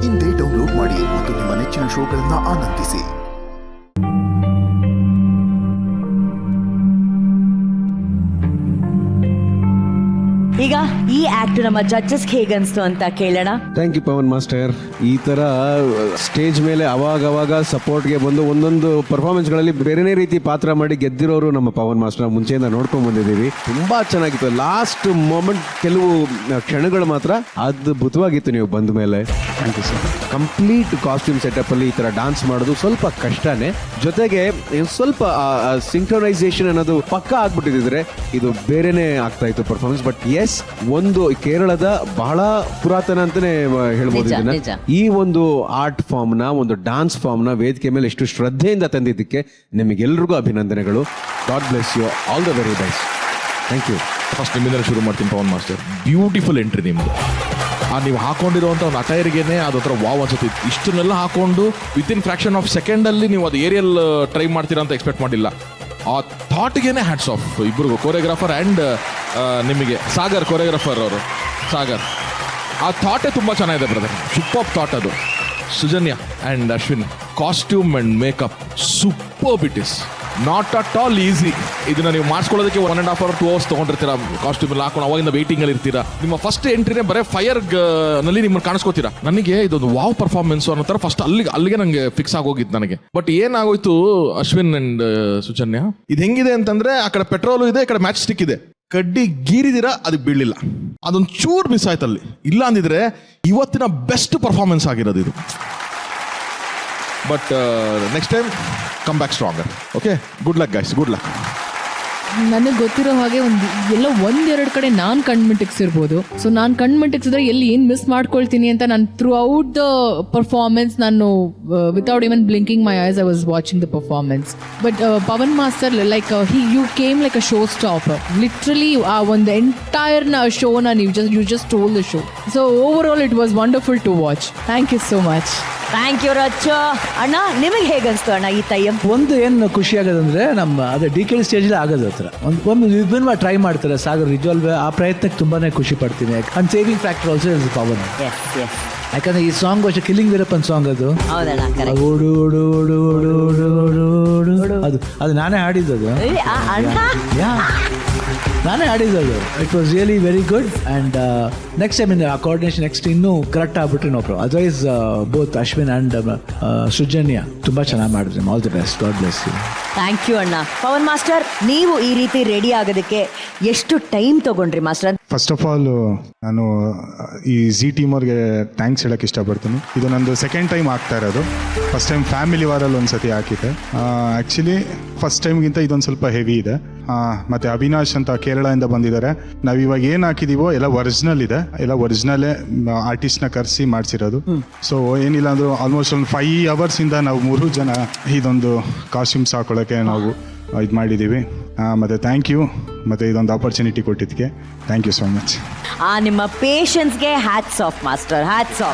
ಇಂದೇ ಡೌನ್ಲೋಡ್ ಮಾಡಿ ಮತ್ತು ನಿಮ್ಮ ನೆಚ್ಚಿನ ಶೋಗಳನ್ನು ಆನಂದಿಸಿ. ಈಗ ಈ ಆಕ್ಟ್ ನಮ್ಮ ಜಡ್ಜಸ್ ಹೇಗನ್ಸ್ತು ಅಂತ ಕೇಳೋಣ. Thank you Pavan master. ಈ ತರ ಸ್ಟೇಜ್ ಮೇಲೆ ಅವಾಗ ಸಪೋರ್ಟ್ಗೆ ಬಂದು ಒಂದೊಂದು ಪರ್ಫಾರ್ಮೆನ್ಸ್ಗಳಲ್ಲಿ ಬೇರೆನೇ ರೀತಿ ಪಾತ್ರ ಮಾಡಿ ಗೆದ್ದಿರೋರು ನಮ್ಮ ಪವನ್ ಮಾಸ್ಟರ್ ಮುಂಚೆಯಿಂದ ನೋಡ್ಕೊಂಡ್ ಬಂದಿದ್ದೀವಿ. ತುಂಬಾ ಚೆನ್ನಾಗಿತ್ತು. ಲಾಸ್ಟ್ ಮೊಮೆಂಟ್ ಕೆಲವು ಕ್ಷಣಗಳು ಮಾತ್ರ ಅದ್ಭುತವಾಗಿತ್ತು ನೀವು ಬಂದ ಮೇಲೆ. Thank you sir. Complete costume setup ಅಲ್ಲಿ ಈ ತರ ಡಾನ್ಸ್ ಮಾಡೋದು ಸ್ವಲ್ಪ ಕಷ್ಟನೇ, ಜೊತೆಗೆ ಸ್ವಲ್ಪ ಸಿಂಕ್ರನೈಸೇಷನ್ ಅನ್ನೋದು ಪಕ್ಕ ಆಗ್ಬಿಟ್ಟಿದ್ರೆ ಇದು ಬೇರೆನೆ ಆಗ್ತಾ ಇತ್ತು ಪರ್ಫಾರ್ಮೆನ್ಸ್. ಬಟ್ ಎಸ್, ಒಂದು ಕೇರಳದ ಬಹಳ ಪುರಾತನ ಅಂತಾನೆ ಹೇಳ್ಬೋದು ಇದನ್ನ. ಈ ಒಂದು ಆರ್ಟ್ ಫಾರ್ಮ್ ನ, ಒಂದು ಡಾನ್ಸ್ ಫಾರ್ಮ್ ನ ವೇದಿಕೆ ಮೇಲೆ ಎಷ್ಟು ಶ್ರದ್ಧೆಯಿಂದ ತಂದಿದ್ದಕ್ಕೆ ನಿಮಗೆಲ್ರಿಗೂ ಅಭಿನಂದನೆಗಳು. God bless you. All the very best. Thank you. First ನಿಮ್ಮಿಂದ ಶುರು ಮಾಡ್ತೀನಿ ಪವನ್ ಮಾಸ್ಟರ್. ಬ್ಯೂಟಿಫುಲ್ ಎಂಟ್ರಿ ನಿಮ್ದು. ನೀವು ಹಾಕೊಂಡಿರುವಂಥ ಒಂದು ಅಟೈರ್ಗೆನೆ ಅದೊಂಥರ ವಾವ್ ಅನ್ಸುತ್ತೆ. ಇಷ್ಟನ್ನೆಲ್ಲ ಹಾಕೊಂಡು ವಿತಿನ್ ಫ್ರಾಕ್ಷನ್ ಆಫ್ ಸೆಕೆಂಡಲ್ಲಿ ನೀವು ಅದು ಏರಿಯಲ್ ಟ್ರೈ ಮಾಡ್ತೀರಾ ಅಂತ ಎಕ್ಸ್ಪೆಕ್ಟ್ ಮಾಡಿಲ್ಲ. ಆ ಥಾಟ್ಗೇನೆ ಹ್ಯಾಟ್ಸ್ ಆಫ್ ಇಬ್ಬರಿಗೂ, ಕೊರಿಯೋಗ್ರಾಫರ್ ಆ್ಯಂಡ್ ನಿಮಗೆ ಸಾಗರ್, ಕೊರಿಯೋಗ್ರಾಫರ್ ಅವರು ಸಾಗರ್. ಆ ಥಾಟೇ ತುಂಬ ಚೆನ್ನಾಗಿದೆ ಬ್ರದರ್. ಸೂಪರ್ ಥಾಟ್ ಅದು. Sujanya and Ashwin, costume and makeup super it is. Not at all easy. ಇದನ್ನ ನೀವು ಮಾಡಿಸ್ಕೊಳ್ಳೋದಕ್ಕೆ 1.5 hour 2 hours ತೊಗೊಂಡಿರ್ತೀರಾ. ಕಾಸ್ಟ್ಯೂಮ್ ಎಲ್ಲ ಹಾಕೊಂಡು ಅವಾಗಿಂದ ವೇಟಿಂಗಲ್ಲಿ ಇರ್ತೀರಾ. ನಿಮ್ಮ ಫಸ್ಟ್ ಎಂಟ್ರಿನೇ ಬರೀ ಫೈರ್ ನಲ್ಲಿ ನಿಮ್ಮನ್ನು ಕಾಣಿಸ್ಕೋತೀರಾ. ನನಗೆ ಇದೊಂದು ವಾವ್ ಪರ್ಫಾರ್ಮೆನ್ಸ್ ಅನ್ನೋ ಥರ ಫಸ್ಟ್ ಅಲ್ಲಿಗೆ ನನಗೆ ಫಿಕ್ಸ್ ಆಗೋಗಿತ್ತು ನನಗೆ. ಬಟ್ ಏನಾಗೋಯ್ತು ಅಶ್ವಿನ್ ಅಂಡ್ ಸುಚನ್ಯ, ಇದು ಹೆಂಗಿದೆ ಅಂತಂದ್ರೆ ಆ ಕಡೆ ಪೆಟ್ರೋಲು ಇದೆ, ಈ ಕಡೆ ಮ್ಯಾಚ್ ಸ್ಟಿಕ್ ಇದೆ. ಕಡ್ಡಿ ಗೀರಿದಿರ ಅದಕ್ಕೆ ಬೀಳಲಿಲ್ಲ. ಅದೊಂದು ಚೂರು ಮಿಸ್ ಆಯ್ತು ಅಲ್ಲಿ. ಇಲ್ಲ ಅಂದಿದ್ರೆ ಇವತ್ತಿನ ಬೆಸ್ಟ್ ಪರ್ಫಾರ್ಮೆನ್ಸ್ ಆಗಿರೋದು ಇದು. But next time come back stronger. Okay, good luck guys, good luck. ನನಗೆ ಗೊತ್ತಿರೋ ಹಾಗೆ ಎಲ್ಲೋ ಒಂದೆರಡು ಕಡೆ ನಾನು ಕಣ್ಮಿಟ್ಟಿಕ್ಸಿರ್ಬೋದು. ಸೊ ನಾನು ಕಣ್ಮಿಟ್ಟಿಕ್ಸಿದ್ರೆ ಎಲ್ಲಿ ಏನು ಮಿಸ್ ಮಾಡ್ಕೊಳ್ತೀನಿ ಅಂತ ನಾನು ಥ್ರೂ ಔಟ್ ದ ಪರ್ಫಾರ್ಮೆನ್ಸ್ ನಾನು without even blinking my eyes I was watching the performance. But Pawan master like you came like a show stopper. Literally ಆ ಒಂದು ಎಂಟೈರ್ನ ಶೋನ you just stole the show. So over all it was wonderful to watch. Thank you so much. Thank you Racha. ಅಣ್ಣ, ನಿಮಗೆ ಹೇಗನ್ಸ್ತು ಅಣ್ಣ ಈ ತಯ್ಯಂ? ಒಂದು ಏನು ಖುಷಿ ಆಗೋದಂದ್ರೆ ನಮ್ಮ ಅದೇ DKD ಸ್ಟೇಜಲ್ಲಿ ಆಗೋದು ಹತ್ರ ಒಂದು ವಿಭಿನ್ನ ಟ್ರೈ ಮಾಡ್ತಾರೆ ಸಾಗರ್. ನಿಜವಲ್ವೇ ಆ ಪ್ರಯತ್ನಕ್ಕೆ ತುಂಬಾನೇ ಖುಷಿ ಪಡ್ತೀನಿ. And saving factor also is Pavan. ಯಾಕಂದ್ರೆ ಈ ಸಾಂಗ್ ವರ್ಷ ಕಿಲ್ಲಿಂಗ್ ವೀರಪ್ಪನ್ ಸಾಂಗ್ ಅದು. ಓಡು ಓಡು ಓಡು ಓಡು ಓಡು ಓಡು ಓಡು ಅದು ನಾನೇ ಹಾಡಿದ್ದದು. ನಾನೇ ಹಾಡಿದ್ದದು. It was really very good. And next time ಆ ಕೋಆರ್ಡಿನೇಷನ್ ನೆಕ್ಸ್ಟ್ ಇನ್ನೂ ಕರೆಕ್ಟ್ ಆಗ್ಬಿಟ್ರೆ no problem. Otherwise both Ashwin and Sujanya ತುಂಬ ಚೆನ್ನಾಗಿ ಮಾಡಿದ್ರಿ. All the best. God bless you. Thank you ಅಣ್ಣ. ಪವನ್ ಮಾಸ್ಟರ್, ನೀವು ಈ ರೀತಿ ರೆಡಿ ಆಗೋದಕ್ಕೆ ಎಷ್ಟು ಟೈಮ್ ತಗೊಂಡ್ರಿ ಮಾಸ್ಟರ್? ಫಸ್ಟ್ ಆಫ್ ಆಲ್ ನಾನು ಈ ಜಿ ಟೀಮ್ ಅವ್ರಿಗೆ ಥ್ಯಾಂಕ್ಸ್ ಹೇಳಕ್ಕೆ ಇಷ್ಟಪಡ್ತೀನಿ. ಇದು ನಂದು ಸೆಕೆಂಡ್ ಟೈಮ್ ಆಗ್ತಾ ಇರೋದು. ಫಸ್ಟ್ ಟೈಮ್ ಫ್ಯಾಮಿಲಿ ವಾರಲ್ಲಿ ಒಂದ್ಸತಿ ಹಾಕಿದ್ದೆ. ಆ್ಯಕ್ಚುಲಿ ಫಸ್ಟ್ ಟೈಮ್ಗಿಂತ ಇದೊಂದು ಸ್ವಲ್ಪ ಹೆವಿ ಇದೆ. ಮತ್ತು ಅವಿನಾಶ್ ಅಂತ ಕೇರಳದಿಂದ ಬಂದಿದ್ದಾರೆ. ನಾವು ಇವಾಗ ಏನು ಹಾಕಿದೀವೋ ಎಲ್ಲ ಒರಿಜಿನಲ್ ಇದೆ. ಎಲ್ಲ ಒರಿಜಿನಲ್ಲೇ ಆರ್ಟಿಸ್ಟ್ನ ಕರೆಸಿ ಮಾಡಿಸಿರೋದು. ಸೊ ಏನಿಲ್ಲ ಅಂದರೂ ಆಲ್ಮೋಸ್ಟ್ ಒಂದು 5 hours ಇಂದ ನಾವು 3 ಜನ ಇದೊಂದು ಕಾಸ್ಟ್ಯೂಮ್ಸ್ ಹಾಕೊಳ್ಳೋಕ್ಕೆ ನಾವು ಇದು ಮಾಡಿದ್ದೀವಿ. ಮತ್ತು ಥ್ಯಾಂಕ್ ಯು. ಮತ್ತು ಇದೊಂದು ಆಪರ್ಚುನಿಟಿ ಕೊಟ್ಟಿದ್ದಕ್ಕೆ ಥ್ಯಾಂಕ್ ಯು ಸೋ ಮಚ್. ನಿಮ್ಮ ಪೇಷನ್ಸ್ಗೆ hats off master, hats of.